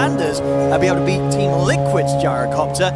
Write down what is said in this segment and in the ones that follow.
Commanders be able to beat Team Liquid's Gyrocopter.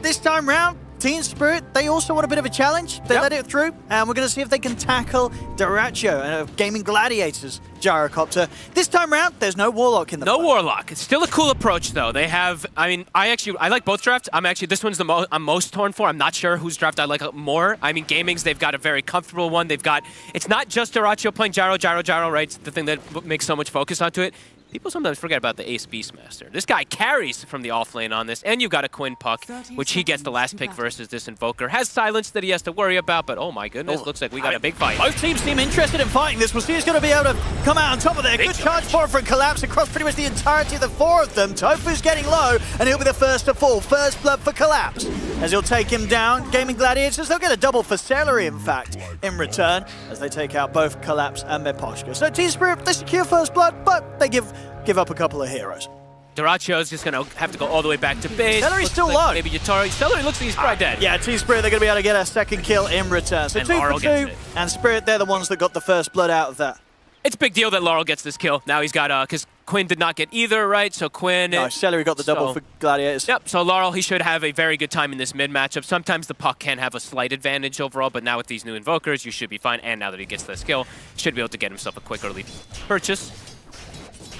This time round, Team Spirit, they also want a bit of a challenge. They let it through, and we're going to see if they can tackle DyrachYO and Gaimin Gladiators Gyrocopter. This time round, there's no Warlock in the fight. Warlock. It's still a cool approach, though. They have, I mean, I like both drafts. This one's the I'm most torn for. I'm not sure whose draft I like more. I mean, Gaming's, they've got a very comfortable one. They've got, it's not just DyrachYO playing gyro, right? It's the thing that makes so much focus onto it. People sometimes forget about the Ace Beastmaster. This guy carries from the offlane on this, and you've got a Quinn puck, which he gets the last pick versus this Invoker. Has silence that he has to worry about, but oh my goodness, looks like we got a big fight. Both teams seem interested in fighting this. We'll see who's going to be able to come out on top of there. Good charge forward for Collapse across pretty much the entirety of the four of them. tOfu's getting low, and he'll be the first to fall. First blood for Collapse, as he'll take him down. Gaimin Gladiators, they'll get a double for Seleri, in fact, in return, as they take out both Collapse and Miposhka. So Team Spirit, they secure first blood, but they give up a couple of heroes. DyrachYO is just going to have to go all the way back to base. Seleri's still low. Maybe Yatoro. Seleri looks like he's probably dead. Yeah, Team Spirit, they're going to be able to get a second kill in return. So 2 for 2, and Spirit, they're the ones that got the first blood out of that. It's a big deal that Larl gets this kill. Now he's got, because Quinn did not get either, right? So Quinn... No, Seleri got the double for Gladiators. Yep, so Larl, he should have a very good time in this mid matchup. Sometimes the puck can have a slight advantage overall, but now with these new Invokers, you should be fine. And now that he gets this kill, he should be able to get himself a quick early purchase.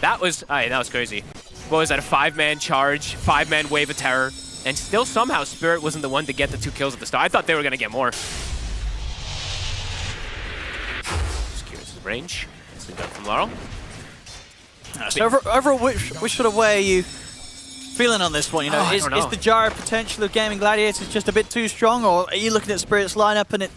That was crazy. What was that, a 5-man charge, 5-man wave of terror, and still somehow Spirit wasn't the one to get the 2 kills at the start. I thought they were going to get more. Just curious of the range. Nicely done from Larl. So overall, which sort of way are you feeling on this one? You know, is the gyro potential of Gaimin Gladiators just a bit too strong, or are you looking at Spirit's lineup and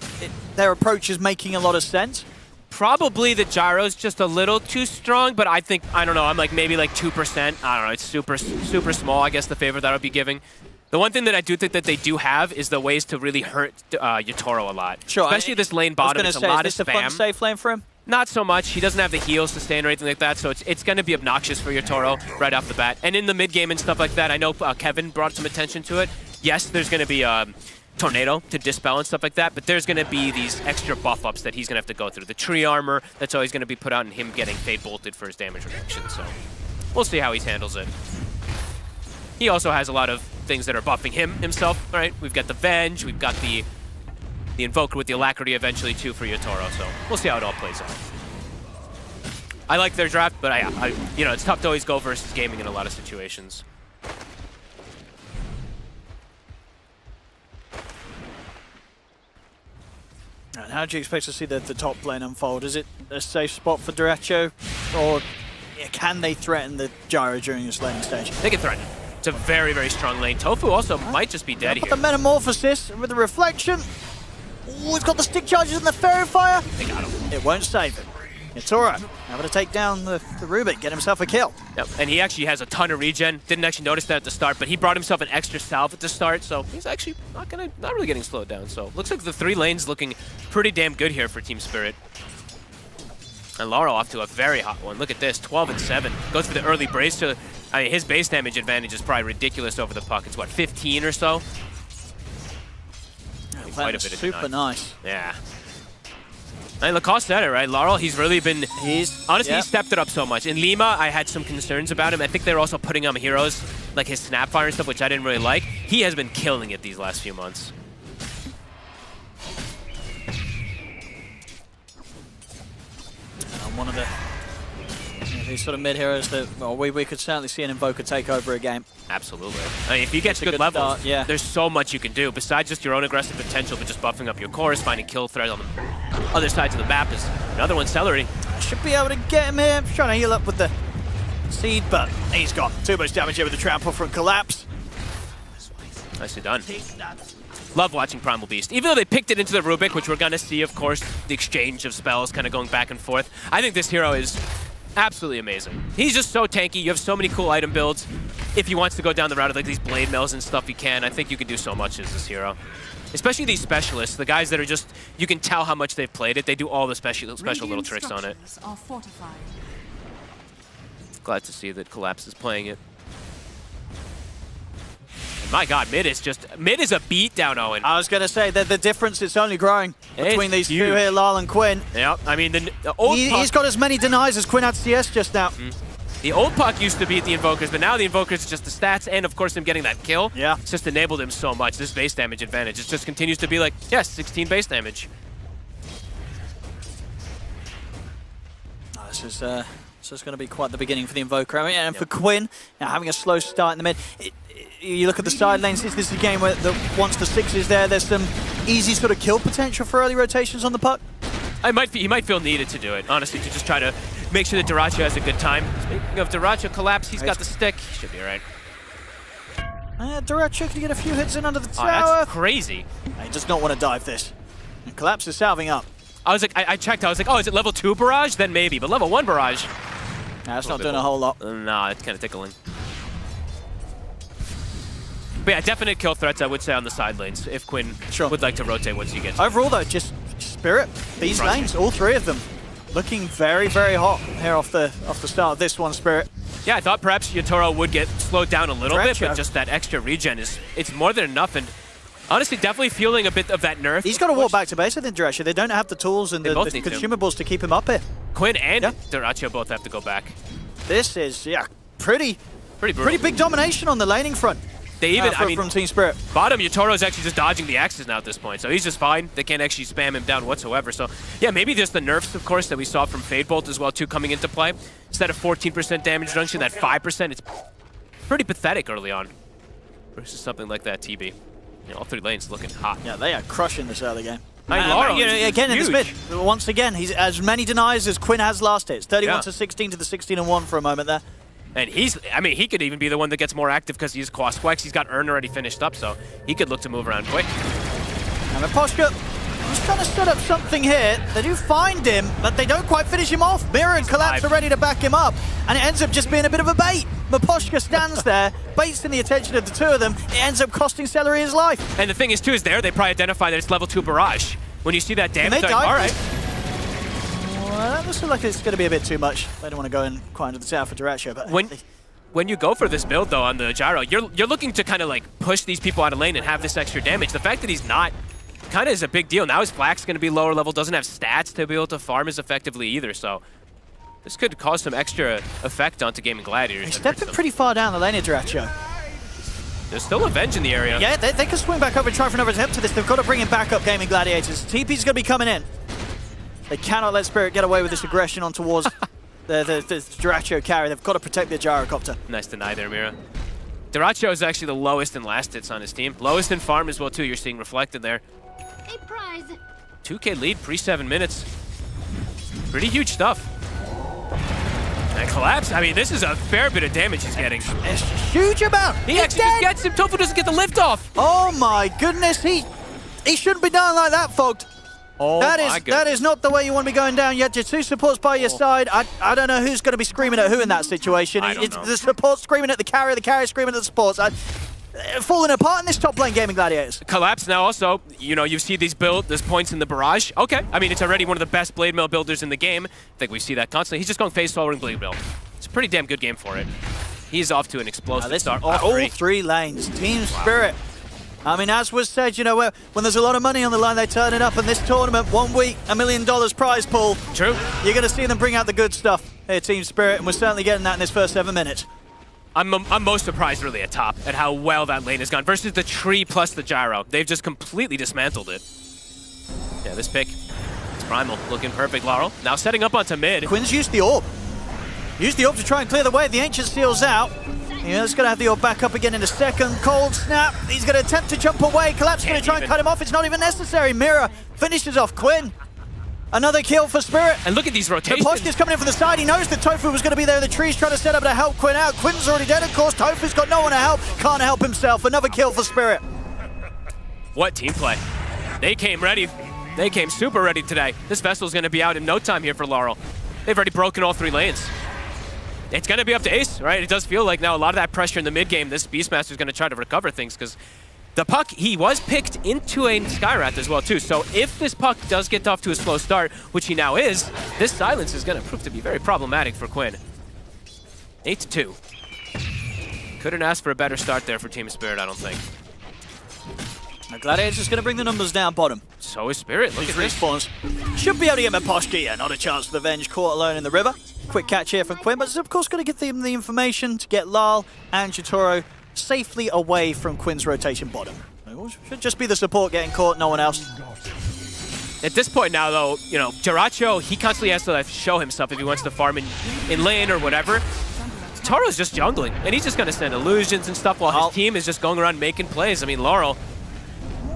their approach is making a lot of sense? Probably the gyro's just a little too strong, but I don't know, I'm like maybe like 2%. I don't know, it's super small, I guess, the favor that I'll be giving. The one thing that I do think that they do have is the ways to really hurt Yatoro a lot. Sure. Especially this lane bottom, it's a lot of spam. Is this a fun safe lane for him? Not so much. He doesn't have the heal sustain or anything like that, so it's going to be obnoxious for Yatoro right off the bat. And in the mid game and stuff like that, I know Kevin brought some attention to it. Yes, there's going to be Tornado to dispel and stuff like that, but there's going to be these extra buff ups that he's going to have to go through. The tree armor, that's always going to be put out, and him getting Fade Bolted for his damage reduction, so we'll see how he handles it. He also has a lot of things that are buffing himself, right? We've got the Venge, we've got the Invoker with the Alacrity eventually too for Yatoro, so we'll see how it all plays out. I like their draft, but you know, it's tough to always go versus Gaming in a lot of situations. And how do you expect to see the top lane unfold? Is it a safe spot for DyrachYO, or can they threaten the gyro during this laning stage? They can threaten. It's a very, very strong lane. tOfu also might just be dead here. The Metamorphosis with the Reflection. Ooh, he's got the stick charges and the Fairy Fire. They got him. It won't save him. Yatoro able to take down the Rubik, get himself a kill. Yep, and he actually has a ton of regen. Didn't actually notice that at the start, but he brought himself an extra salve at the start, so he's actually not really getting slowed down. So looks like the 3 lanes looking pretty damn good here for Team Spirit. And Larl off to a very hot one. Look at this, 12 and 7. Goes for the early brace. To, I mean, his base damage advantage is probably ridiculous over the puck. It's what, 15 or so? Quite a bit super nice. Yeah. And Lacoste said it, right? Larl, he's really been... Honestly, he's stepped it up so much. In Lima, I had some concerns about him. I think they were also putting on heroes like his Snapfire and stuff, which I didn't really like. He has been killing it these last few months. One of the these sort of mid heroes that we could certainly see an Invoker take over a game. Absolutely. I mean, if you get to good levels, there's so much you can do besides just your own aggressive potential, but just buffing up your cores, finding kill threads on the other sides of the map. Is another one, Seleri. Should be able to get him here. Trying to heal up with the seed, but he's gone. Too much damage here with the trample from Collapse. Nicely done. Love watching Primal Beast. Even though they picked it into the Rubik, which we're going to see, of course, the exchange of spells kind of going back and forth. I think this hero is absolutely amazing. He's just so tanky. You have so many cool item builds. If he wants to go down the route of like these blade mills and stuff, he can. I think you can do so much as this hero. Especially these specialists, the guys that are just, you can tell how much they've played it. They do all the special little tricks on it. Glad to see that Collapse is playing it. My God, mid is a beatdown, Owen. I was going to say that the difference is only growing between these two here, Larl and Quinn. Yeah, I mean, the old he's got as many denies as Quinn had CS just now. The old puck used to beat the Invokers, but now the Invokers is just the stats and, of course, him getting that kill. Yeah. It's just enabled him so much. This base damage advantage. It just continues to be like, yes, 16 base damage. Oh, this is going to be quite the beginning for the Invoker. I mean, and for Quinn, having a slow start in the mid. You look at the side lanes, this is a game where once the 6 is there, there's some easy sort of kill potential for early rotations on the puck. He might feel needed to do it, honestly, to just try to make sure that DyrachYO has a good time. Speaking of DyrachYO collapse, he's got the stick. He should be all right. DyrachYO can get a few hits in under the tower. That's crazy. He does not want to dive this. And Collapse is salving up. I was like, I checked, I was like, oh, is it level 2 barrage? Then maybe, but level 1 barrage. Nah, that's not doing a whole lot. Nah, it's kind of tickling. But yeah, definite kill threats, I would say, on the side lanes, if Quinn would like to rotate once you get to Overall, though, just Spirit, these lanes, all 3 of them, looking very, very hot here off the start of this one, Spirit. Yeah, I thought perhaps Yatoro would get slowed down a little bit, DyrachYO. but just that extra regen it's more than enough, and honestly, definitely feeling a bit of that nerf. He's got to walk back to base, I think, DyrachYO. They don't have the tools and the consumables to keep him up here. Quinn and DyrachYO both have to go back. This is, pretty brutal. big domination on the laning front. They even, from Team Spirit. Bottom, Yatoro's actually just dodging the axes now at this point, so he's just fine. They can't actually spam him down whatsoever. So, yeah, maybe just the nerfs, of course, that we saw from Fade Bolt as well, too, coming into play. Instead of 14% damage reduction, that 5%, it's pretty pathetic early on versus something like that, TB. All 3 lanes looking hot. Yeah, they are crushing this early game. Larl again in huge. this mid, once again, he's as many denies as Quinn has last hits. 31 to 16 to the 16-1 for a moment there. And he could even be the one that gets more active because he's Quasquex. He's got Urn already finished up, so he could look to move around quick. And Miposhka, he's trying to set up something here. They do find him, but they don't quite finish him off. Mira and Collapse are ready to back him up, and it ends up just being a bit of a bait. Miposhka stands there, baits in the attention of the 2 of them. It ends up costing Seleri his life. And the thing is, too, is they probably identify that it's level 2 barrage. When you see that damage, they like, all right. Well, that looks like it's going to be a bit too much. They don't want to go in quite into the tower for DyrachYO, but when you go for this build, though, on the Gyro, you're looking to kind of like push these people out of lane and have this extra damage. The fact that he's not kind of is a big deal. Now his Flack's going to be lower level, doesn't have stats to be able to farm as effectively either, so this could cause some extra effect onto Gaimin Gladiators. He's stepping pretty far down the lane of DyrachYO. There's still a Venge in the area. Yeah, they can swing back over and try for another attempt to this. They've got to bring him back up, Gaimin Gladiators. TP's going to be coming in. They cannot let Spirit get away with this aggression on towards the DyrachYO carry. They've got to protect the gyrocopter. Nice deny there, Mira. DyrachYO is actually the lowest in last hits on his team. Lowest in farm as well, too. You're seeing reflected there. A prize. 2K lead, pre-7 minutes. Pretty huge stuff. And Collapse, I mean, this is a fair bit of damage he's getting. It's a huge amount. He actually just gets him. tOfu doesn't get the lift off. Oh my goodness, he shouldn't be down like that, folks. Oh, that is not the way you want to be going down yet. Your 2 supports by your side. I don't know who's going to be screaming at who in that situation. It's the support screaming at the carry screaming at the supports. Falling apart in this top lane, Gaimin Gladiators. Collapse now also, you see these points in the barrage. Okay, I mean, it's already one of the best Blade Mail builders in the game. I think we see that constantly. He's just going face forward Blade Mail. It's a pretty damn good game for it. He's off to an explosive start. All 3 lanes. Team Spirit. I mean, as was said, when there's a lot of money on the line, they turn it up. In this tournament, 1 week, $1 million prize pool. True. You're going to see them bring out the good stuff here, Team Spirit, and we're certainly getting that in this first 7 minutes. I'm most surprised, really, at top, at how well that lane has gone versus the tree plus the gyro. They've just completely dismantled it. Yeah, this pick, it's Primal, looking perfect, Larl. Now setting up onto mid. Quinn's used the orb. Used the orb to try and clear the way. The Ancient Seal's out. He's going to have the orb back up again in a second. Cold snap. He's going to attempt to jump away. Collapse going to try and cut him off. It's not even necessary. Mira finishes off Quinn. Another kill for Spirit. And look at these rotations. Miposhka's coming in from the side. He knows that tOfu was going to be there in the trees trying to set up to help Quinn out. Quinn's already dead, of course. tOfu's got no one to help. Can't help himself. Another kill for Spirit. What team play. They came ready. They came super ready today. This Vessel's going to be out in no time here for Larl. They've already broken all 3 lanes. It's going to be up to Ace, right? It does feel like now a lot of that pressure in the mid game, this Beastmaster's going to try to recover things because the puck, he was picked into a Skywrath as well, too. So if this puck does get off to a slow start, which he now is, this silence is going to prove to be very problematic for Quinn. 8-2. Couldn't ask for a better start there for Team Spirit, I don't think. Now Gladiators is going to bring the numbers down bottom. So is Spirit. Look at this. Respawns. Should be able to get Miposhka. Yeah, not a chance for the Venge. Caught alone in the river. Quick catch here from Quinn, but it's of course going to give them the information to get Larl and Yatoro safely away from Quinn's rotation bottom. It should just be the support getting caught, no one else. At this point now, though, you know, DyrachYO, he constantly has to show himself if he wants to farm in lane or whatever. Taro's just jungling, and he's just going to send illusions and stuff while his team is just going around making plays. I mean, Larl,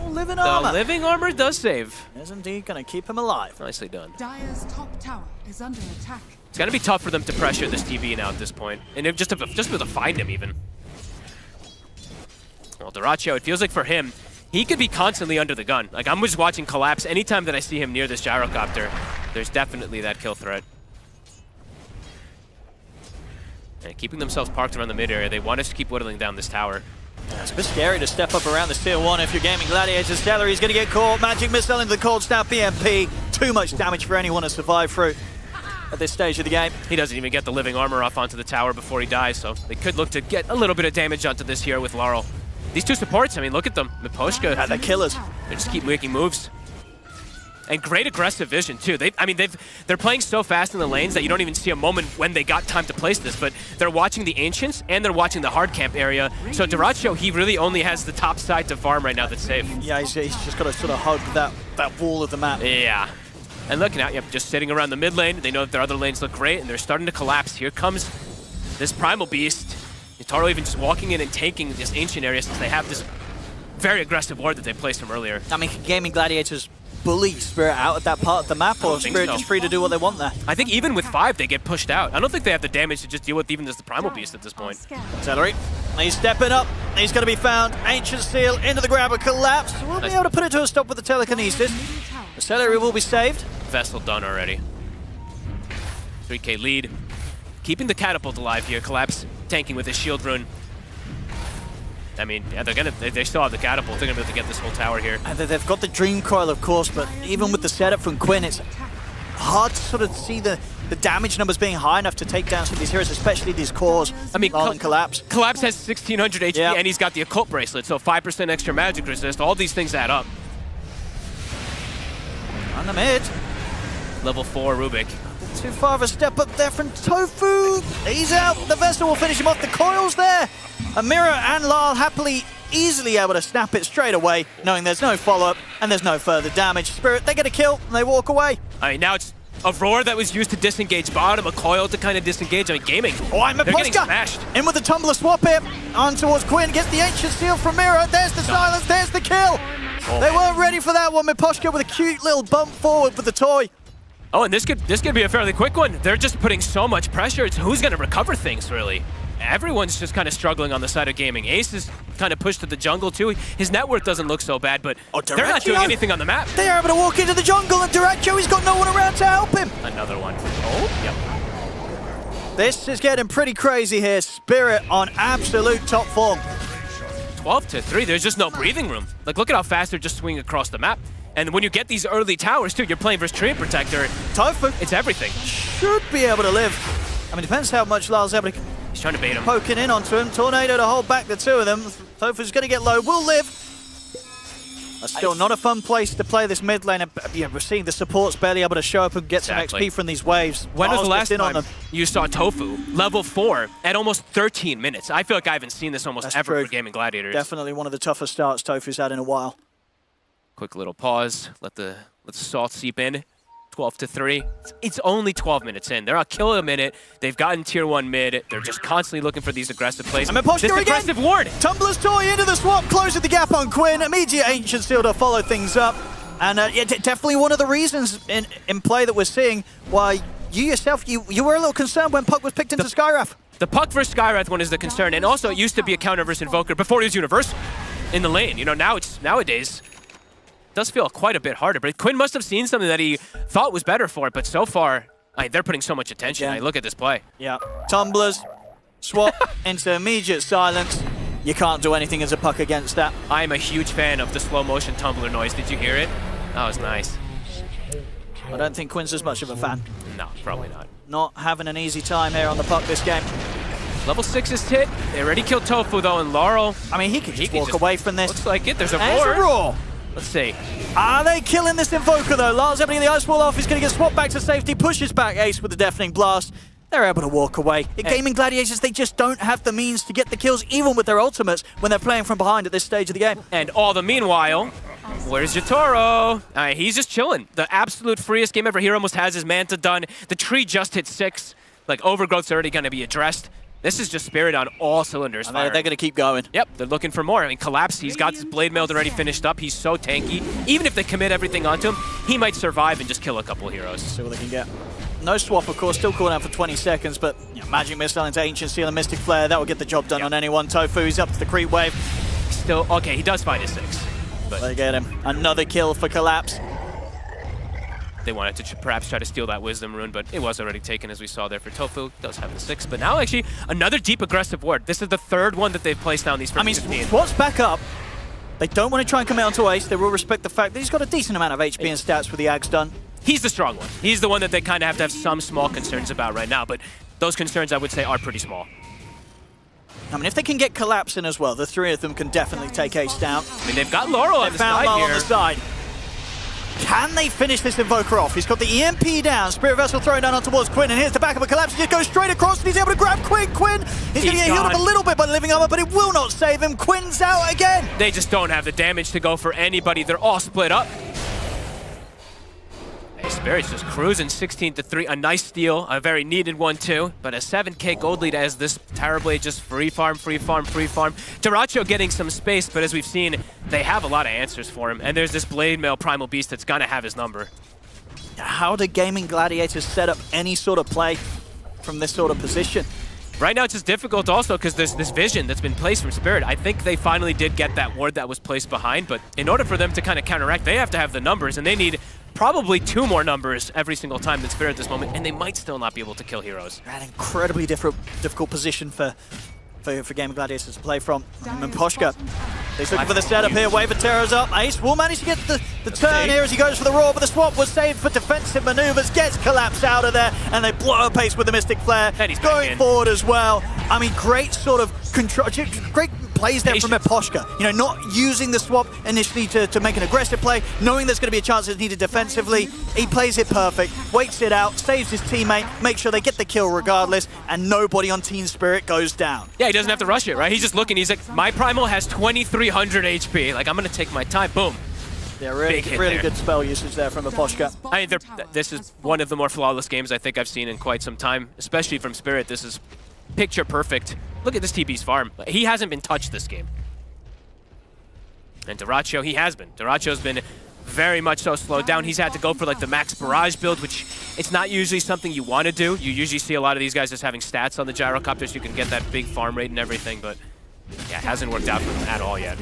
living armor. The living armor does save. Is indeed going to keep him alive. Nicely done. Dire's top tower is under attack. It's going to be tough for them to pressure this TV now at this point, and just to be able to find him even. Well, DyrachYO, it feels like for him, he could be constantly under the gun. Like, I'm just watching Collapse. Anytime that I see him near this gyrocopter, there's definitely that kill threat. And keeping themselves parked around the mid area, they want us to keep whittling down this tower. Yeah, it's a bit scary to step up around this tier 1 if you're Gaimin Gladiators. Seleri's going to get caught. Magic Missile into the cold snap BMP. Too much damage for anyone to survive through at this stage of the game. He doesn't even get the living armor off onto the tower before he dies, so they could look to get a little bit of damage onto this here with Larl. These two supports, I mean, look at them. Miposhka. Yeah, they're killers. They just keep making moves. And great aggressive vision, too. They're playing so fast in the lanes that you don't even see a moment when they got time to place this, but they're watching the Ancients and they're watching the hard camp area. So DyrachYO, he really only has the top side to farm right now that's safe. Yeah, he's just got to sort of hug that wall of the map. Yeah. And looking at, just sitting around the mid lane. They know that their other lanes look great, and they're starting to collapse. Here comes this Primal Beast. Yatoro even just walking in and taking this Ancient area since they have this very aggressive ward that they placed from earlier. I mean, Gaimin Gladiators bully Spirit out at that part of the map, or Spirit just free to do what they want there? I think even with 5, they get pushed out. I don't think they have the damage to just deal with even as the Primal Beast at this point. Seleri, he's stepping up. He's going to be found. Ancient Seal into the grabber, collapse. We'll be able to put it to a stop with the telekinesis. The Seleri will be saved. Vessel done already. 3k lead. Keeping the catapult alive here. Collapse tanking with his shield rune. I mean, yeah, they still have the catapult. They're gonna be able to get this whole tower here. And they've got the Dream Coil, of course, but even with the setup from Quinn, it's hard to sort of see the damage numbers being high enough to take down some of these heroes, especially these cores. I mean, Collapse. Collapse has 1600 HP, and he's got the occult bracelet, so 5% extra magic resist. All these things add up. On the mid. Level 4 Rubik. Too far of a step up there from tOfu. He's out. The Vessel will finish him off. The coil's there. And Mira and Larl happily, easily able to snap it straight away, knowing there's no follow-up and there's no further damage. Spirit, they get a kill and they walk away. I mean, now it's a roar that was used to disengage bottom, a coil to kind of disengage. I mean, Gaming. Oh, and They're getting Miposhka smashed. in with the tumbler swap here. On towards Quinn. Gets the Ancient Seal from Mira. There's the silence. There's the kill. They weren't ready for that one. Miposhka with a cute little bump forward with the toy. Oh, and this could be a fairly quick one. They're just putting so much pressure. It's who's going to recover things, really. Everyone's just kind of struggling on the side of Gaming. Ace is kind of pushed to the jungle, too. His net worth doesn't look so bad, but they're not doing anything on the map. They are able to walk into the jungle, and DyrachYO, he's got no one around to help him. Another one. Oh, yep. This is getting pretty crazy here. Spirit on absolute top form. 12-3. There's just no breathing room. Like, look at how fast they're just swinging across the map. And when you get these early towers, too, you're playing versus Tree Protector. tOfu. It's everything. Should be able to live. I mean, depends how much Larl's able to... He's trying to bait him. Poking in onto him. Tornado to hold back the two of them. tOfu's going to get low. Will live. That's still not a fun place to play this mid lane. Yeah, we're seeing the supports barely able to show up and get some XP from these waves. When was the last time you saw tOfu, level 4, at almost 13 minutes? I feel like I haven't seen this almost ever for Gaimin Gladiators. Definitely one of the toughest starts tOfu's had in a while. Quick little pause. Let the salt seep in. 12-3. It's only 12 minutes in. They're a kill a minute. They've gotten tier 1 mid. They're just constantly looking for these aggressive plays. And Miposhka this aggressive ward. Tumbler's toy into the swap, closing the gap on Quinn. Immediate Ancient Seal to follow things up. And yeah, definitely one of the reasons in play that we're seeing why you yourself, you were a little concerned when Puck was picked into Skywrath. The Puck versus Skywrath one is the concern. And also, it used to be a counter versus Invoker before it was universal in the lane. You know, nowadays, does feel quite a bit harder, but Quinn must have seen something that he thought was better for it, but so far, they're putting so much attention. Look at this play. Yeah, tumblers, swap into immediate silence. You can't do anything as a Puck against that. I'm a huge fan of the slow motion tumbler noise. Did you hear it? That was nice. I don't think Quinn's as much of a fan. No, probably not. Not having an easy time here on the Puck this game. Level 6 is hit. They already killed tOfu though, and Larl. I mean, he can just walk away from this. Looks like it. There's a roar. roar. A roar. Let's see. Are they killing this Invoker though? Larl's able to get the Ice Wall off. He's going to get swapped back to safety. Pushes back Ace with the Deafening Blast. they're able to walk away. In Gaimin Gladiators, they just don't have the means to get the kills, even with their ultimates, when they're playing from behind at this stage of the game. And all the meanwhile, where's Yatoro? He's just chilling. The absolute freest game ever. He almost has his Manta done. The tree just hit 6. Like, Overgrowth's already going to be addressed. This is just Spirit on all cylinders. They're going to keep going. Yep, they're looking for more. I mean, Collapse, he's got his Blade Mail already finished up. He's so tanky. Even if they commit everything onto him, he might survive and just kill a couple heroes. See what they can get. No swap, of course, still calling out for 20 seconds, but Magic Missile into Ancient Seal and Mystic Flare, that will get the job done on anyone. tOfu, he's up to the creep wave. Still, okay, he does find his 6. But they get him. Another kill for Collapse. They wanted to perhaps try to steal that Wisdom Rune, but it was already taken, as we saw there for tOfu. Does have the 6, but now actually another deep aggressive ward. This is the 3rd one that they've placed down these first 15. Swat's back up. They don't want to try and come out onto Ace. They will respect the fact that he's got a decent amount of HP and stats with the Ag's done. He's the strong one. He's the one that they kind of have to have some small concerns about right now, but those concerns, I would say, are pretty small. I mean, if they can get Collapse in as well, the 3 of them can definitely take Ace down. I mean, they've got Larl on the side Larl here. on the side. Can they finish this Invoker off? He's got the EMP down. Spirit Vessel thrown down on towards Quinn, and here's the back of a Collapse. He just goes straight across, and he's able to grab Quinn. Quinn, he's going to get healed up a little bit by living armor, but it will not save him. Quinn's out again. They just don't have the damage to go for anybody. They're all split up. Hey, Spirit's just cruising 16-3. A nice steal, a very needed one too. But a 7k gold lead as this Terrorblade just free farm. DyrachYO getting some space, but as we've seen, they have a lot of answers for him. And there's this Blade Mail Primal Beast that's gonna have his number. How do Gaimin Gladiators set up any sort of play from this sort of position? Right now it's just difficult also because there's this vision that's been placed from Spirit. I think they finally did get that ward that was placed behind, but in order for them to kind of counteract, they have to have the numbers, and they need probably 2 more numbers every single time than Spirit at this moment, and they might still not be able to kill heroes. An incredibly difficult position for Gaimin Gladiators to play from. Miposhka, he's looking for the setup here. Wave of Terror's up. Ace will manage to get the turn here as he goes for the roar, but the swap was saved for defensive maneuvers. Gets Collapse out of there, and they blow up Ace with the Mystic Flare. And he's going forward as well. I mean, great sort of control, great plays there from Miposhka. You know, not using the swap initially to make an aggressive play, knowing there's going to be a chance it's needed defensively. He plays it perfect, waits it out, saves his teammate, makes sure they get the kill regardless, and nobody on Team Spirit goes down. Yeah, he doesn't have to rush it, right? He's just looking. He's like, my Primal has 2,300 HP. Like, I'm going to take my time. Boom. Yeah, really good spell usage there from Miposhka. I mean, this is one of the more flawless games I think I've seen in quite some time, especially from Spirit. This is picture perfect. Look at this TB's farm. He hasn't been touched this game. And DyrachYO, he has been. DyrachYO's been very much so slowed down. He's had to go for like the max barrage build, which it's not usually something you want to do. You usually see a lot of these guys just having stats on the gyrocopters. You can get that big farm rate and everything, but yeah, it hasn't worked out for them at all yet.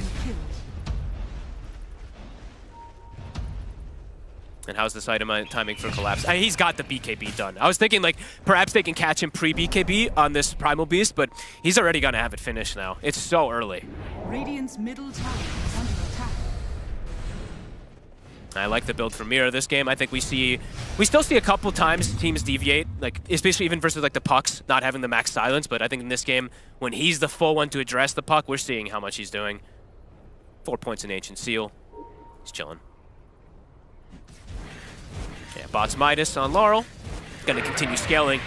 And how's this item timing for Collapse? He's got the BKB done. I was thinking like perhaps they can catch him pre-BKB on this Primal Beast, but he's already gonna have it finished now. It's so early. Radiant's middle tower is under attack. I like the build for Mira this game. I think we still see a couple times teams deviate, like especially even versus like the pucks not having the max silence, but I think in this game, when he's the full one to address the puck, we're seeing how much he's doing. 4 points in Ancient Seal. He's chilling. Yeah, bots Midas on Larl. Gonna continue scaling.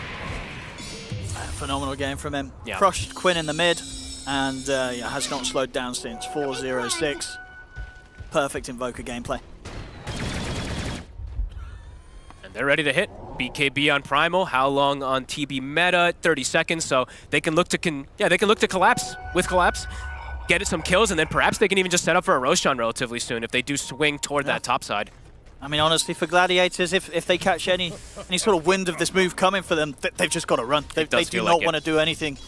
Phenomenal game from him. Yeah. Crushed Quinn in the mid, and has not slowed down since. 4-0-6. Perfect Invoker gameplay. And they're ready to hit. BKB on Primal. How long on TB meta? 30 seconds. So they can look to collapse with Collapse. Get it some kills, and then perhaps they can even just set up for a Roshan relatively soon if they do swing toward that top side. I mean, honestly, for Gladiators, if they catch any sort of wind of this move coming for them, they've just got to run. They do not want to do anything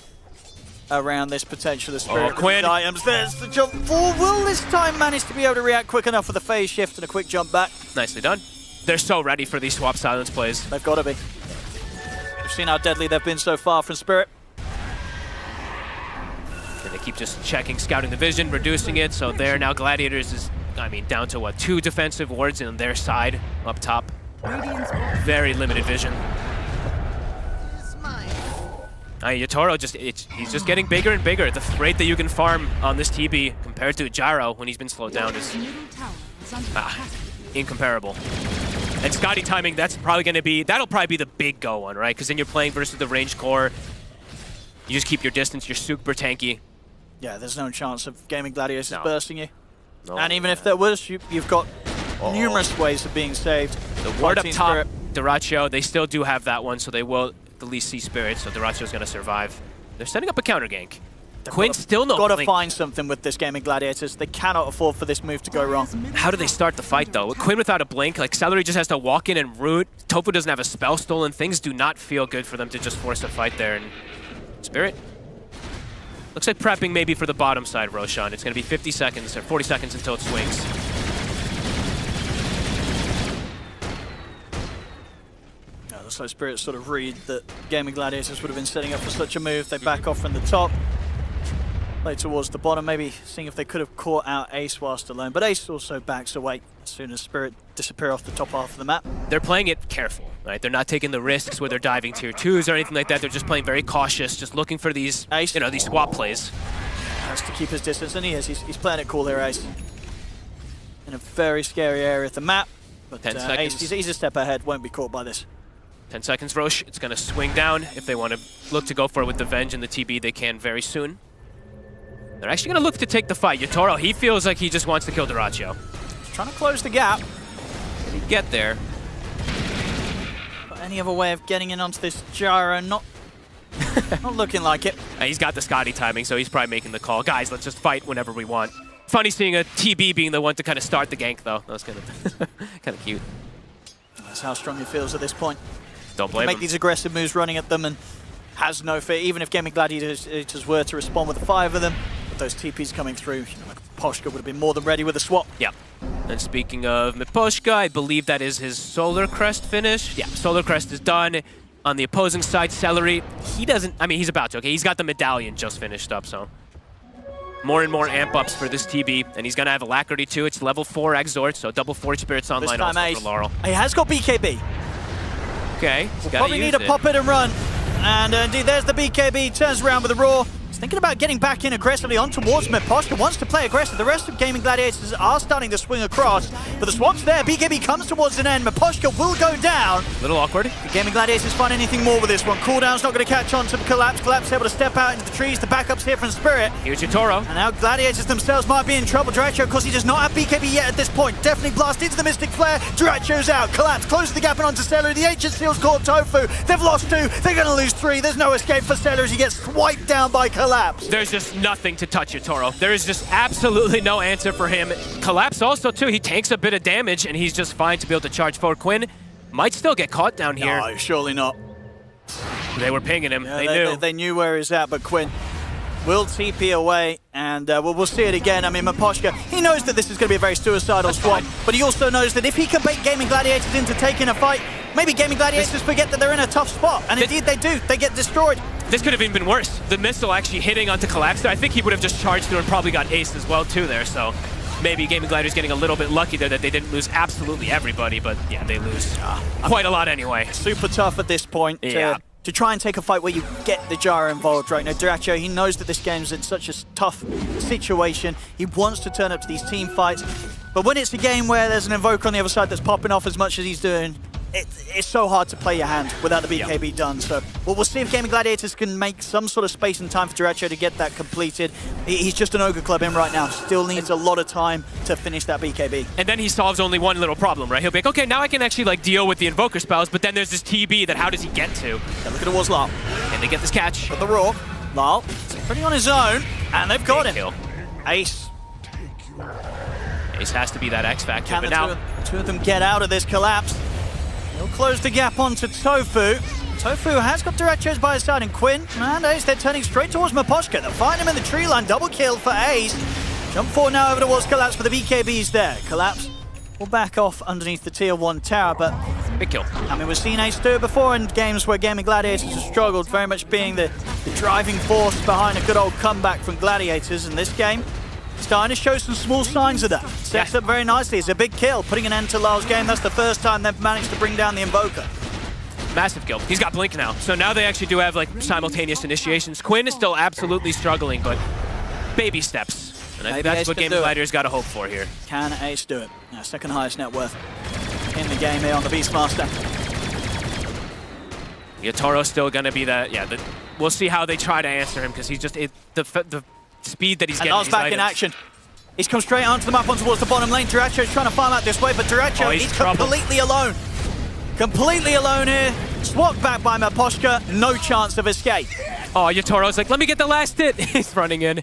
around this potential of Spirit. Quinn. Items. There's the jump forward. Will this time manage to be able to react quick enough with a phase shift and a quick jump back? Nicely done. They're so ready for these swap silence plays. They've got to be. We've seen how deadly they've been so far from Spirit. And they keep just checking, scouting the vision, reducing it. So there now Gladiators is, I mean, down to what, 2 defensive wards on their side up top. Very limited vision. Yatoro he's just getting bigger and bigger. The rate that you can farm on this TB compared to Gyro when he's been slowed down is incomparable. And Scotty timing, that'll probably be the big go one, right? Because then you're playing versus the range core. You just keep your distance, you're super tanky. Yeah, there's no chance of Gaimin Gladiators bursting you. No, and even if there was, you've got numerous ways of being saved. The ward up top, DyrachYO, they still do have that one, so they will at least see Spirit, so DyrachYO's going to survive. They're setting up a counter gank. Quinn still no Got to blink. find something with this Gaimin Gladiators. They cannot afford for this move to go wrong. How do they start the fight, though? With Quinn without a blink, like, Seleri just has to walk in and root. tOfu doesn't have a spell stolen. Things do not feel good for them to just force a fight there. And Spirit looks like prepping maybe for the bottom side, Roshan. It's going to be 50 seconds or 40 seconds until it swings. Looks like Spirit sort of read that Gaimin Gladiators would have been setting up for such a move. They back off from the top, play towards the bottom, maybe seeing if they could have caught out Ace whilst alone. But Ace also backs away as soon as Spirit disappear off the top half of the map. They're playing it careful, right? They're not taking the risks where they're diving tier 2s or anything like that. They're just playing very cautious, just looking for these, Ace, you know, these swap plays. Has to keep his distance, and he is. He's playing it cool here, Ace. In a very scary area of the map. But 10 seconds. Ace, he's a step ahead, won't be caught by this. 10 seconds, Roche. It's going to swing down. If they want to look to go for it with the Venge and the TB, they can very soon. They're actually going to look to take the fight. Yatoro, he feels like he just wants to kill DyrachYO. He's trying to close the gap. Did he get there? But any other way of getting in onto this gyro? Not looking like it. He's got the Scotty timing, so he's probably making the call. Guys, let's just fight whenever we want. Funny seeing a TB being the one to kind of start the gank, though. That was kind of cute. That's how strong he feels at this point. Don't blame him. Make these aggressive moves running at them and has no fear. Even if Gaimin Gladiators were to respond with the 5 of them, with those TPs coming through, Miposhka would have been more than ready with a swap. Yeah. And speaking of Miposhka, I believe that is his Solar Crest finish. Yeah, Solar Crest is done. On the opposing side, Seleri, he doesn't, I mean, he's about to, okay? He's got the medallion just finished up, so. More and more amp ups for this TB, and he's gonna have Alacrity too. It's level 4 Exort, so double Forge Spirits online this time also Ace. for Larl. He has got BKB. Okay, he's Probably need to pop it and run. And indeed, there's the BKB, turns around with a roar. He's thinking about getting back in aggressively on towards Miposhka, wants to play aggressive. The rest of Gaimin Gladiators are starting to swing across, but the swap's there. BKB comes towards an end. Miposhka will go down. A little awkward. The Gaimin Gladiators find anything more with this one. Cooldown's not going to catch on to Collapse. Collapse able to step out into the trees. The backup's here from Spirit. Here's Yatoro. And now Gladiators themselves might be in trouble. DyrachYO, of course, he does not have BKB yet at this point. Definitely blast into the Mystic Flare. DyrachYO's out. Collapse closes the gap and onto Seleri. The Ancient Seal's caught tOfu. They've lost 2. They're going to lose 3. There's no escape for Seleri as he gets swiped down by Collapse. There's just nothing to touch Yatoro. There is just absolutely no answer for him. Collapse also, too. He takes a bit of damage, and he's just fine to be able to charge forward. Quinn might still get caught down here. No, surely not. They were pinging him. Yeah, they knew. They knew where he's at, but Quinn will TP away, and we'll see it again. I mean, Miposhka, he knows that this is going to be a very suicidal swap, but he also knows that if he can bait Gaimin Gladiators into taking a fight, maybe Gaimin Gladiators forget that they're in a tough spot, and indeed they do. They get destroyed. This could have even been worse. The missile actually hitting onto Collapse there. I think he would have just charged through and probably got aced as well, too, there. So maybe Gaimin Gladiators getting a little bit lucky there that they didn't lose absolutely everybody, but yeah, they lose quite a lot anyway. Super tough at this point. Yeah. To try and take a fight where you get the gyro involved right now. DyrachYO, he knows that this game's in such a tough situation. He wants to turn up to these team fights. But when it's a game where there's an Invoker on the other side that's popping off as much as he's doing, it's so hard to play your hand without the BKB done. So we'll see if Gaimin Gladiators can make some sort of space and time for DyrachYO to get that completed. He's just an Ogre Club in right now. Still needs a lot of time to finish that BKB. And then he solves only one little problem, right? He'll be like, okay, now I can actually like deal with the Invoker spells, but then there's this TB that how does he get to? Yeah, look at towards Larl. And they get this catch. But the Roar, Larl, pretty on his own, and they've got him. Kill. Ace. Ace has to be that X factor, Can but the now two of them get out of this collapse? He'll close the gap onto tOfu. tOfu has got DyrachYO's by his side, and Quinn and Ace, they're turning straight towards Miposhka. They'll find him in the tree line. Double kill for Ace. Jump forward now over towards Collapse, but the BKB's there. Collapse will back off underneath the tier 1 tower, but big kill. I mean, we've seen Ace do it before in games where Gaimin Gladiators have struggled, very much being the driving force behind a good old comeback from Gladiators. In this game, starting to show some small signs of that. Sets up very nicely. It's a big kill, putting an end to Larl's game. That's the first time they've managed to bring down the Invoker. Massive kill. He's got Blink now. So now they actually do have like simultaneous initiations. Quinn is still absolutely struggling, but baby steps. And I think that's what Gaimin Gladiators got to hope for here. Can Ace do it? Second highest net worth in the game here on the Beastmaster. Yatoro's still going to be we'll see how they try to answer him, because he's just, the speed that he's getting. And Larl's back in action. He's come straight onto the map on towards the bottom lane. DyrachYO's trying to farm out this way, but DyrachYO, he's completely alone. Completely alone here. Swapped back by Miposhka. No chance of escape. Oh, Yatoro's like, let me get the last hit. He's running in.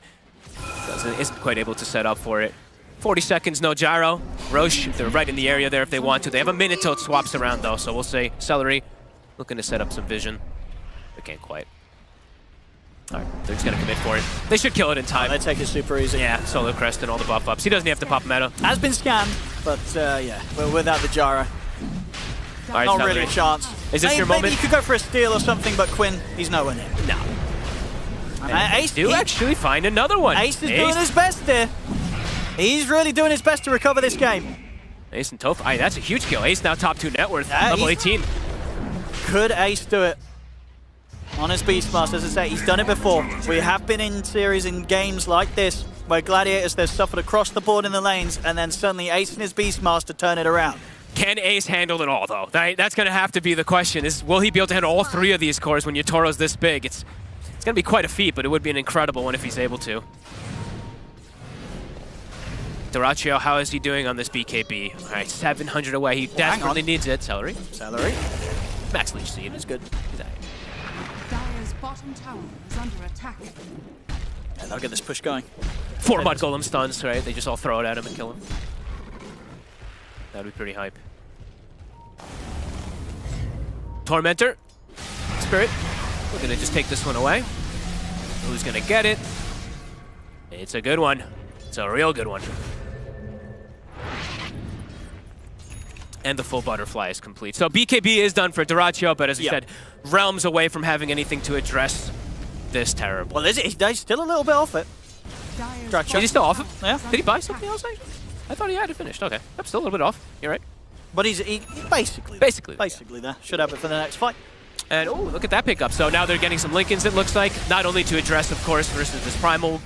Isn't quite able to set up for it. 40 seconds, no gyro. Roche, they're right in the area there if they want to. They have a minute till it swaps around, though, so we'll see. Seleri looking to set up some vision. They can't quite. All right, they're just going to commit for it. They should kill it in time. They take it super easy. Yeah, solo crest and all the buff ups. He doesn't have to pop meta. Has been scanned, but yeah, without the gyro. All right, Not Seleri. really a chance. Is this your moment? Maybe you could go for a steal or something, but Quinn, he's nowhere near. No. Ace do actually find another one. Ace is doing his best here. He's really doing his best to recover this game. Ace and tOfu. That's a huge kill. Ace now top 2 net worth, level 18. Could Ace do it? On his Beastmaster, as I say, he's done it before. We have been in series in games like this, where Gladiators, they've suffered across the board in the lanes, and then suddenly Ace and his Beastmaster turn it around. Can Ace handle it all, though? That's going to have to be the question. Will he be able to handle all 3 of these cores when Yatoro's this big? It's going to be quite a feat, but it would be an incredible one if he's able to. DyrachYO, how is he doing on this BKB? All right, 700 away. He desperately needs it. Seleri. Max Leech Seed is good. Dire's bottom tower is under attack. And they'll get this push going. 4 Mud Golem stuns, right? They just all throw it at him and kill him. That would be pretty hype. Tormentor. Spirit. We're going to just take this one away. Who's going to get it? It's a good one. It's a real good one. And the full butterfly is complete. So BKB is done for DyrachYO, but as we said, realms away from having anything to address this terrible. Well, he's still a little bit off it. Is he still off it? Yeah. Did he buy something else? I thought he had it finished. Okay. I'm still a little bit off. You're right. But he's basically there. Should have it for the next fight. And oh, look at that pickup. So now they're getting some Lincolns, it looks like. Not only to address, of course, versus this Primal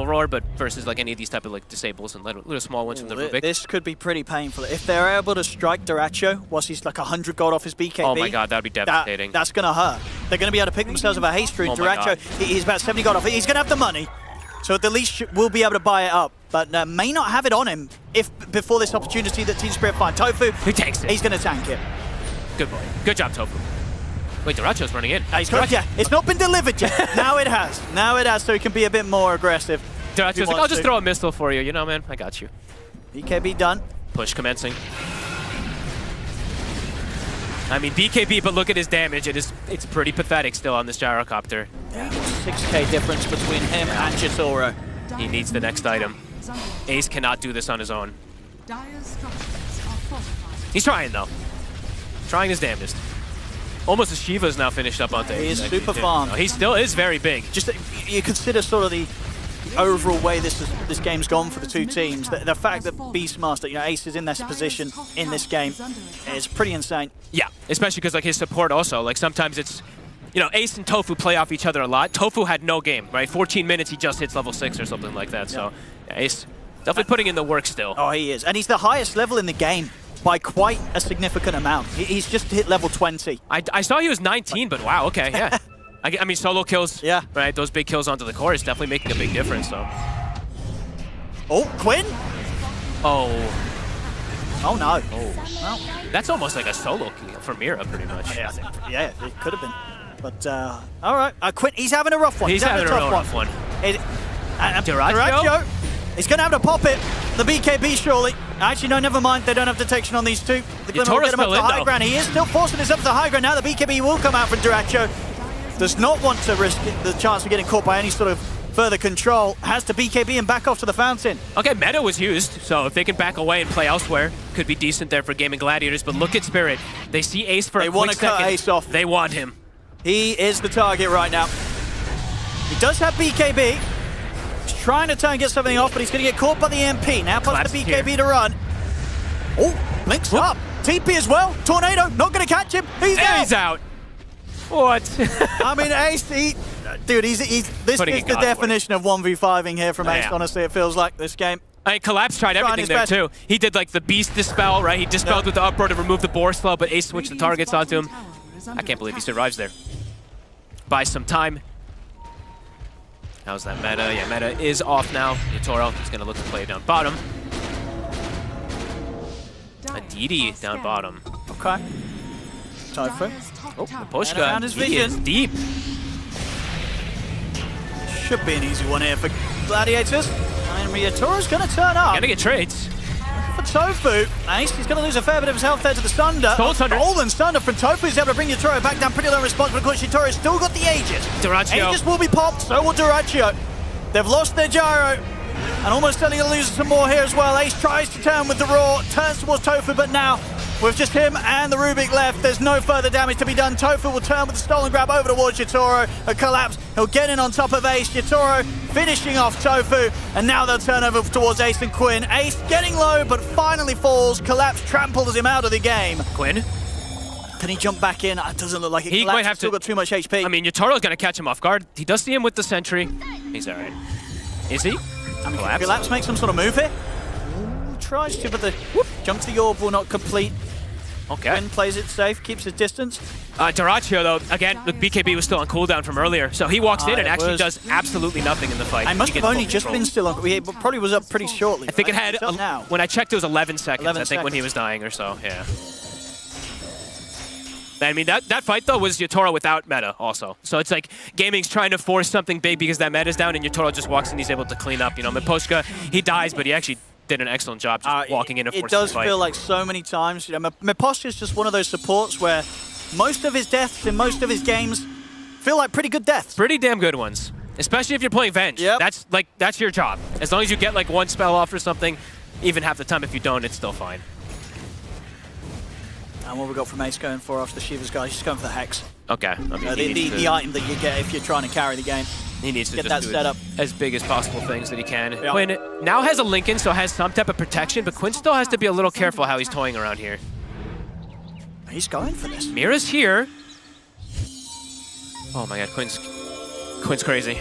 Roar, but versus like any of these type of like disables and little small ones from the Rubik. This could be pretty painful. If they're able to strike DyrachYO whilst he's like 100 gold off his BKB. Oh my god, that would be devastating. That's going to hurt. They're going to be able to pick themselves up a haste rune. DyrachYO, he's about 70 gold off. He's going to have the money. So at the least we'll be able to buy it up, but may not have it on him if before this opportunity that Team Spirit find. tOfu, he takes it. He's going to tank it. Good boy. Good job, tOfu. Wait, DyrachYO's running in. Yeah, it's not been delivered yet. Now it has. Now it has, so he can be a bit more aggressive. DyrachYO's like, I'll just throw a missile for you. You know, man, I got you. BKB done. Push commencing. I mean, BKB, but look at his damage. It's pretty pathetic still on this gyrocopter. Yeah, 6k difference between him and Yatoro. He needs the next item. Ace cannot do this on his own. He's trying, though. Trying his damnedest. Almost as Shiva's now finished up on things. He is super farm. No, he still is very big. Just you consider sort of the overall way this game's gone for the two teams. The fact that Beastmaster, Ace is in this position in this game is pretty insane. Yeah, especially because like his support also. Like sometimes it's, Ace and tOfu play off each other a lot. tOfu had no game, right? 14 minutes, he just hits level 6 or something like that. So yeah, Ace definitely putting in the work still. Oh, he is. And he's the highest level in the game by quite a significant amount. He's just hit level 20. I saw he was 19, but wow, okay, yeah. I mean, solo kills, right? Those big kills onto the core is definitely making a big difference, so. Oh, Quinn? Oh. Oh, no. Oh. No. That's almost like a solo kill for Mira, pretty much. Yeah, it could have been. But, all right. Quinn, he's having a rough one. He's having a real rough one. DyrachYO, he's going to have to pop it. The BKB, surely. Actually, no, never mind. They don't have detection on these two. The Glimmer will get him up to the high ground. He is still forcing this up to the high ground. Now the BKB will come out from DyrachYO. Does not want to risk the chance of getting caught by any sort of further control. Has to BKB and back off to the fountain. Okay, meta was used, so if they can back away and play elsewhere, could be decent there for Gaimin Gladiators. But look at Spirit. They see Ace for a quick second. They want to cut Ace off. They want him. He is the target right now. He does have BKB. He's trying to try and get something off, but he's going to get caught by the MP. Now plus the BKB to run. Oh, links up. TP as well. Tornado, not going to catch him. He's out. He's out. What? I mean, Ace, dude, this is the definition of 1v5ing here from Ace, honestly, it feels like, this game. Collapse tried everything there too. He did like the Beast Dispel, right? He dispelled with the uproar to remove the Boar Slow, but Ace switched the targets onto him. I can't believe he survives there. Buys some time. How's that meta? Yeah, meta is off now. YatoroGOD is going to look to play down bottom. Aditi down bottom. Okay. tOfu. Oh, Miposhka. He is deep. Should be an easy one here for Gladiators. And YatoroGOD's going to turn up. Gonna get trades. For tOfu, Ace, he's going to lose a fair bit of his health there to the Sunder. Golden Sunder from tOfu is able to bring YatoroGOD back down pretty low in response, but of course YatoroGOD's still got the Aegis. DyrachYO. Aegis will be popped, so will DyrachYO. They've lost their gyro, and almost certainly going to lose some more here as well. Ace tries to turn with the Raw, turns towards tOfu, but now, with just him and the Rubik left, there's no further damage to be done. tOfu will turn with the stolen grab over towards YatoroGOD. A collapse. He'll get in on top of Ace. YatoroGOD finishing off tOfu. And now they'll turn over towards Ace and Quinn. Ace getting low, but finally falls. Collapse tramples him out of the game. Quinn? Can he jump back in? It doesn't look like it. He might have still got too much HP. I mean, YatoroGOD's going to catch him off guard. He does see him with the Sentry. He's all right. Is he? I mean, Collapse makes some sort of move here. Ooh, tries to, but the jump to the orb will not complete. Okay. Quinn plays it safe, keeps his distance. DyrachYO, though, again, the BKB was still on cooldown from earlier, so he walks in and actually does absolutely nothing in the fight. I must have only just been still on. He probably was up pretty shortly. I think it had, when I checked, it was 11 seconds, 11 I think, seconds. when he was dying or so, yeah. I mean, that fight, though, was YatoroGOD without meta, also. So it's like, Gaming's trying to force something big because that meta's down, and YatoroGOD just walks in, he's able to clean up. You know, Miposhka, he dies, but he actually did an excellent job just walking in and forcing the fight. It does feel like so many times, you know, Miposhka is just one of those supports where most of his deaths in most of his games feel like pretty good deaths. Pretty damn good ones. Especially if you're playing Venge. Yep. That's your job. As long as you get like one spell off or something, even half the time if you don't, it's still fine. And what we got from Ace going for after the Shiva's guy, he's just going for the Hex. Okay. I mean, the item that you get if you're trying to carry the game. He needs to get just that do set up. as big as possible things that he can. Yep. Quinn now has a Lincoln, so has some type of protection, but Quinn still has to be a little careful how he's toying around here. He's going for this. Mira's here. Oh my god, Quinn's crazy.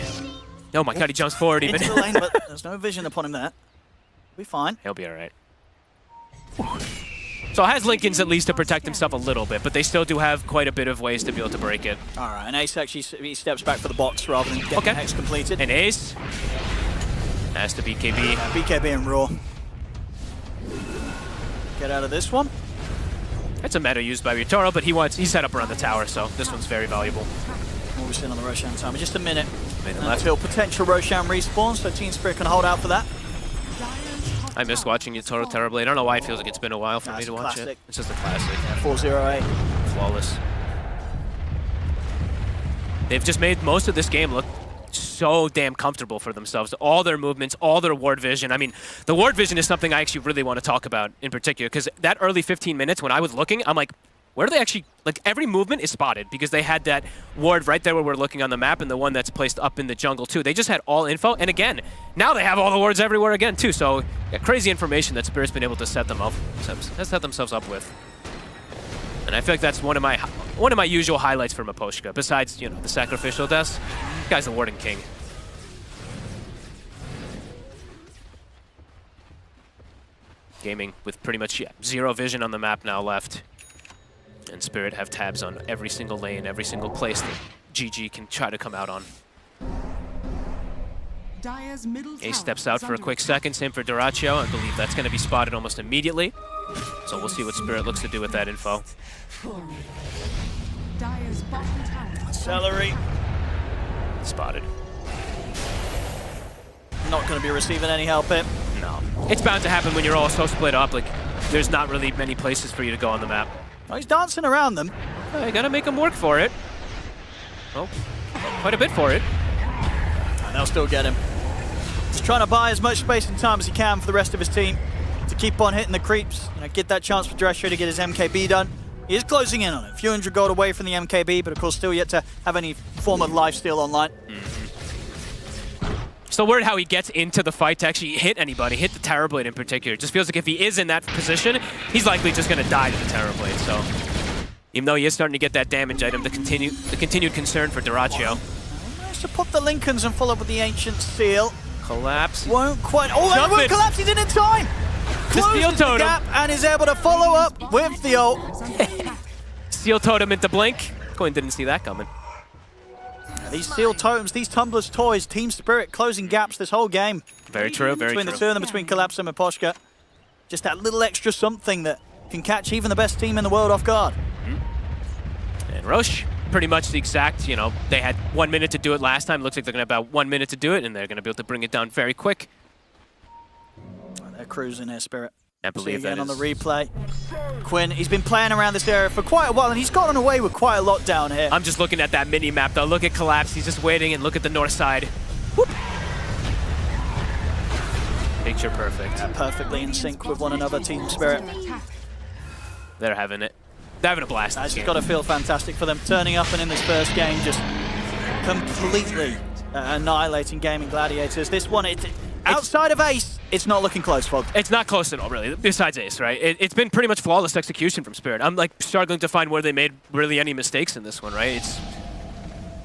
Oh my god, he jumps forward even. Into the lane, but there's no vision upon him there. He'll be fine. He'll be alright. So has Lincoln's at least to protect himself a little bit, but they still do have quite a bit of ways to be able to break it. Alright, and Ace actually he steps back for the box rather than getting the Hex completed. And Ace has to BKB. BKB and Raw. Get out of this one. It's a meta used by YatoroGOD, but he's set up around the tower, so this one's very valuable. What we're seeing on the Roshan timer, just a minute Left. until potential Roshan respawns, so Team Spirit can hold out for that. I missed watching YatoroGOD terribly. I don't know why it feels like it's been a while for me to watch classic. it. It's just a classic. 4-0-8. Flawless. They've just made most of this game look so damn comfortable for themselves. All their movements, all their ward vision. I mean, the ward vision is something I actually really want to talk about in particular, because that early 15 minutes when I was looking, I'm like, where do they actually, like every movement is spotted because they had that ward right there where we're looking on the map and the one that's placed up in the jungle too. They just had all info, and again, now they have all the wards everywhere again too, so yeah, crazy information that Spirit's been able to set themselves up with. And I feel like that's one of my usual highlights for Miposhka, besides, you know, the sacrificial deaths. The guy's the Warden King. Gaming with pretty much zero vision on the map now left. And Spirit have tabs on every single lane, every single place that GG can try to come out on. Ace steps out for a quick second, same for DyrachYO. I believe that's going to be spotted almost immediately. So we'll see what Spirit looks to do with that info. Seleri. Spotted. Not going to be receiving any help here. No. It's bound to happen when you're all so split up. Like, there's not really many places for you to go on the map. Oh, he's dancing around them. I gotta make him work for it. Oh, quite a bit for it. And they'll still get him. He's trying to buy as much space and time as he can for the rest of his team to keep on hitting the creeps. You know, get that chance for DyrachYO to get his MKB done. He is closing in on it. A few hundred gold away from the MKB, but of course still yet to have any form of lifesteal online. Still worried how he gets into the fight to actually hit anybody, hit the Terrorblade in particular. It just feels like if he is in that position, he's likely just going to die to the Terrorblade. So, even though he is starting to get that damage item, the continued concern for DyrachYO. Nice to pop the Lincolns and follow up with the Ancient Seal. Collapse. Won't quite. Oh, and Jump won't it. collapse. He's in time. The steel Closes the totem. gap and is able to follow up with the ult. Steel totem into blink. Quinn didn't see that coming. These steel totems, these Tumblr's toys, Team Spirit closing gaps this whole game. Very true, very Between true. the two of them, between Collapse and Miposhka. Just that little extra something that can catch even the best team in the world off guard. And Roche, pretty much the exact, you know, they had 1 minute to do it last time. Looks like they're going to have about 1 minute to do it, and they're going to be able to bring it down very quick. They're cruising here, Spirit. I believe that again is. on the replay. Quinn, he's been playing around this area for quite a while, and he's gotten away with quite a lot down here. I'm just looking at that mini map though. Look at Collapse. He's just waiting, and look at the north side. Whoop. Picture perfect. Perfectly in sync with one another, Team Spirit. They're having it. They're having a blast. That's This just game. got to feel fantastic for them, turning up and in this first game just completely annihilating Gaimin Gladiators. This one, outside of Ace, it's not looking close, folks. It's not close at all, really, besides Ace, right? It's been pretty much flawless execution from Spirit. I'm like struggling to find where they made really any mistakes in this one, right? It's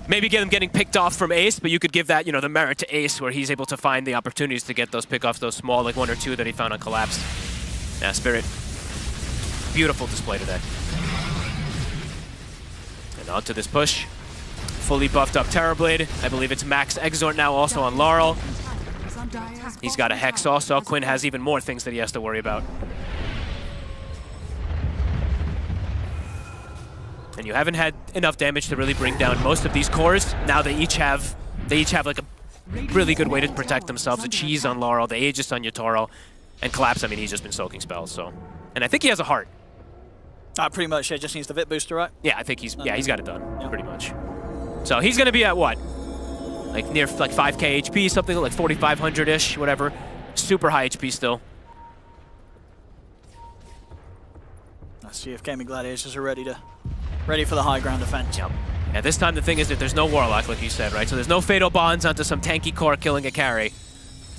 maybe get them getting picked off from Ace, but you could give that, you know, the merit to Ace where he's able to find the opportunities to get those pickoffs, those small, like 1 or 2 that he found on Collapse. Yeah, Spirit, beautiful display today. And on to this push. Fully buffed up Terrorblade. I believe it's max Exort now also on Larl. He's got a Hex also. Quinn has even more things that he has to worry about. And you haven't had enough damage to really bring down most of these cores. Now they each have like a really good way to protect themselves. A cheese on Larl, the Aegis on Yatoro, and Collapse, I mean, he's just been soaking spells, so. And I think he has a heart. Pretty much, yeah, just needs the VIP booster, right? Yeah, I think he's got it done, pretty much. So he's gonna be at what? Like near like 5k HP, something like 4,500-ish, whatever. Super high HP still. Let's see if Gaimin Gladiators are ready for the high ground defense. Yep. Yeah, this time the thing is that there's no Warlock, like you said, right? So there's no Fatal Bonds onto some tanky core killing a carry.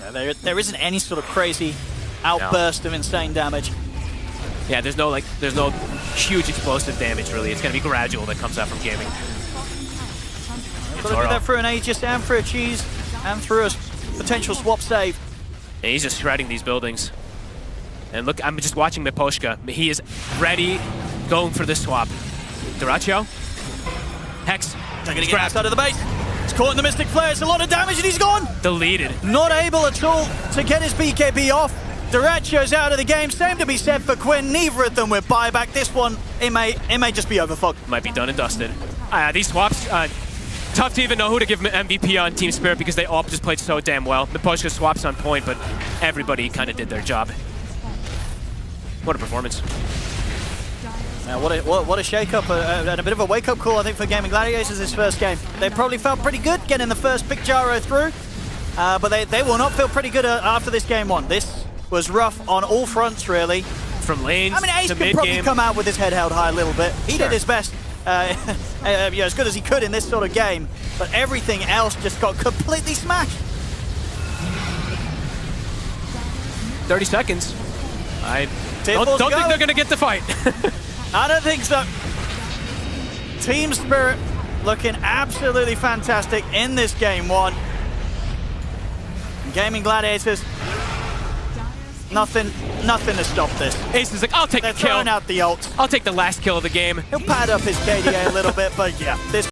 Yeah, there isn't any sort of crazy outburst of insane damage. Yeah, there's no huge explosive damage, really. It's gonna be gradual that comes out from gaming. Got to do that through an Aegis and through a cheese and through a potential swap save. And he's just shredding these buildings. And look, I'm just watching Miposhka. He is ready, going for this swap. DyrachYO. Hex. They're going to get outside of the base. He's caught in the Mystic Flare. It's a lot of damage and he's gone. Deleted. Not able at all to get his BKB off. DyrachYO's out of the game. Same to be said for Quinn. Neither of them with buyback. This one, it may just be over, folks. Might be done and dusted. These swaps, tough to even know who to give MVP on Team Spirit because they all just played so damn well. Miposhka swaps on point, but everybody kind of did their job. What a performance. What a shake-up and a bit of a wake-up call, I think, for Gaimin Gladiators this first game. They probably felt pretty good getting the first big gyro through, but they will not feel pretty good after this game one. This was rough on all fronts, really. From lanes I mean, Ace to could probably mid-game. come out with his head held high a little bit. He did his best, as good as he could in this sort of game, but everything else just got completely smashed. 30 seconds. I Don't don't think they're going to get the fight. I don't think so. Team Spirit looking absolutely fantastic in this game one. Gaimin Gladiators, nothing to stop this. Ace is like, I'll take They're the kill. throwing out the ult. I'll take the last kill of the game. He'll pad up his KDA a little bit, but yeah, this